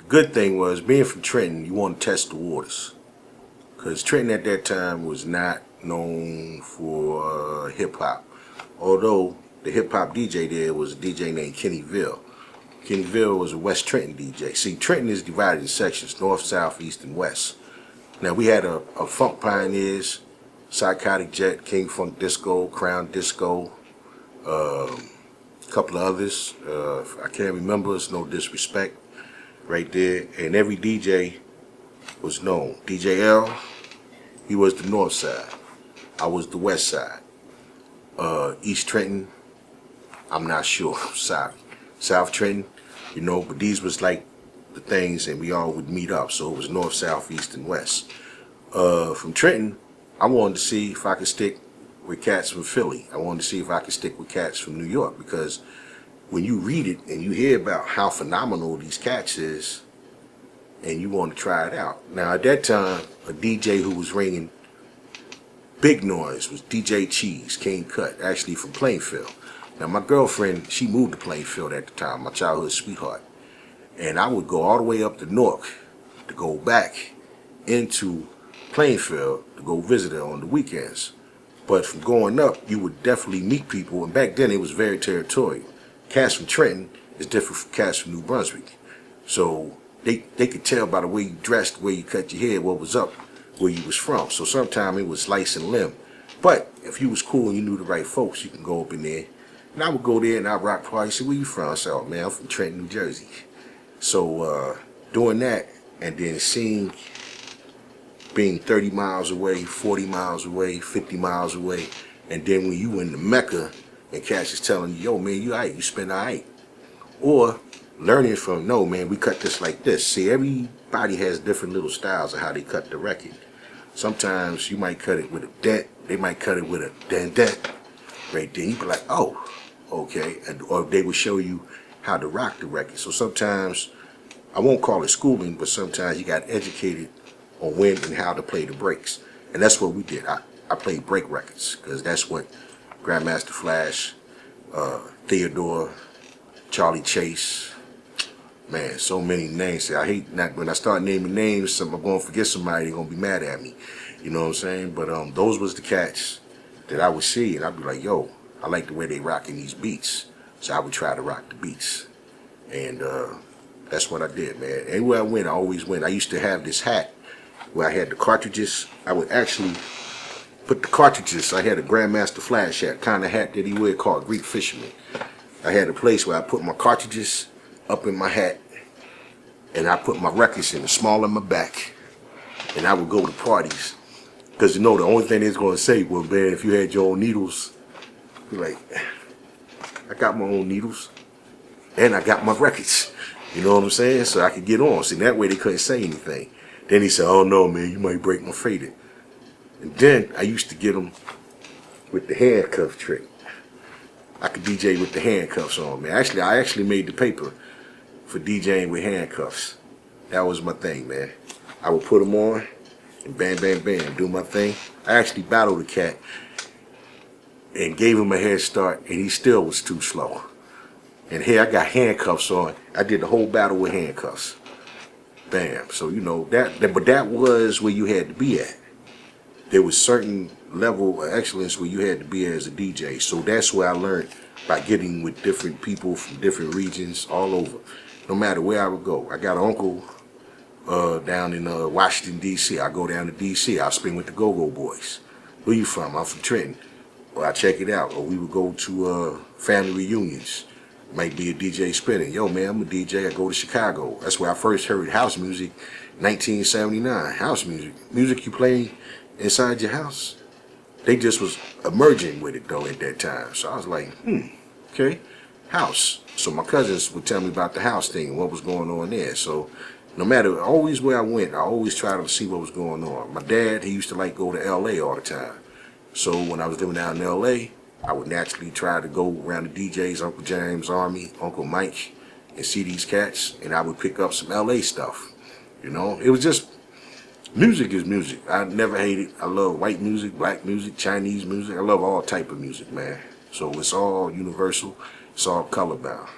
good thing was, being from Trenton, you want to test the waters. Because Trenton at that time was not known for hip-hop. Although the hip-hop DJ there was a DJ named Kenny Ville. Kenny Ville was a West Trenton DJ. See, Trenton is divided in sections, north, south, east, and west. Now, we had a Funk Pioneers, Psychotic Jet, King Funk Disco, Crown Disco, a couple of others. I can't remember, it's no disrespect right there. And every DJ was known. DJ L, he was the north side. I was the west side. East Trenton, I'm not sure, sorry. South Trenton, you know, but these was like the things, and we all would meet up. So it was north, south, east, and west. From Trenton, I wanted to see if I could stick with cats from Philly. I wanted to see if I could stick with cats from New York, because when you read it and you hear about how phenomenal these cats is, and you want to try it out. Now at that time, a DJ who was ringing big noise was DJ Cheese, King Cut, actually from Plainfield. Now my girlfriend, she moved to Plainfield at the time, my childhood sweetheart. And I would go all the way up to Newark to go back into Plainfield to go visit her on the weekends. But from going up, you would definitely meet people, and back then it was very territorial. Cats from Trenton is different from cats from New Brunswick. So they could tell by the way you dressed, the way you cut your hair, what was up, where you was from. So sometimes it was slice and limb. But if you was cool and you knew the right folks, you can go up in there. And I would go there and I'd rock parties. Say, where you from? I said, oh man, I'm from Trenton, New Jersey. So doing that, and then seeing, being 30 miles away, 40 miles away, 50 miles away, and then when you in the Mecca and cats is telling you, yo man, you alright, you spend alright. Or learning from, no man, we cut this like this. See, everybody has different little styles of how they cut the record. Sometimes you might cut it with a dent, they might cut it with a dent right there. You'd be like, oh, okay. Or they would show you how to rock the record. So sometimes, I won't call it schooling, but sometimes you got educated on when and how to play the breaks. And that's what we did. I played break records, because that's what Grandmaster Flash, Theodore, Charlie Chase, man, so many names. I hate not, when I start naming names, I'm going to forget somebody, they're going to be mad at me. You know what I'm saying? But those was the cats that I would see, and I'd be like, yo, I like the way they rocking these beats. So I would try to rock the beats. And that's what I did, man. Anywhere I went, I always went. I used to have this hat where I had the cartridges. I would actually put the cartridges. I had a Grandmaster Flash hat, kind of hat that he would call Greek Fisherman. I had a place where I put my cartridges up in my hat, and I put my records in the small of my back, and I would go to parties. Because you know, the only thing they was going to say was, man, if you had your own needles, you're like, I got my own needles, and I got my records. You know what I'm saying? So I could get on. See, that way they couldn't say anything. Then he said, oh no, man, you might break my fader. And then I used to get them with the handcuff trick. I could DJ with the handcuffs on, man. Actually, I actually made the paper for DJing with handcuffs. That was my thing, man. I would put them on and bam, bam, bam, do my thing. I actually battled the cat and gave him a head start, and he still was too slow. And here I got handcuffs on. I did the whole battle with handcuffs. Bam. So you know but that was where you had to be at. There was certain level of excellence where you had to be as a DJ. So that's where I learned, by getting with different people from different regions all over. No matter where I would go. I got an uncle down in Washington, D.C. I go down to D.C. I'll spin with the Go-Go Boys. Where you from? I'm from Trenton. Well, I check it out. Or we would go to family reunions. Might be a DJ spinning. Yo, man, I'm a DJ. I go to Chicago. That's where I first heard house music, 1979. House music. Music you play inside your house. They just was emerging with it, though, at that time. So I was like, okay, house. So my cousins would tell me about the house thing and what was going on there. So no matter, always where I went, I always tried to see what was going on. My dad, he used to like go to L.A. all the time. So when I was living down in L.A., I would naturally try to go around the DJs, Uncle James, Army, Uncle Mike, and see these cats, and I would pick up some LA stuff. You know, it was just, music is music. I never hated. I love white music, black music, Chinese music. I love all type of music, man. So it's all universal. It's all color bound.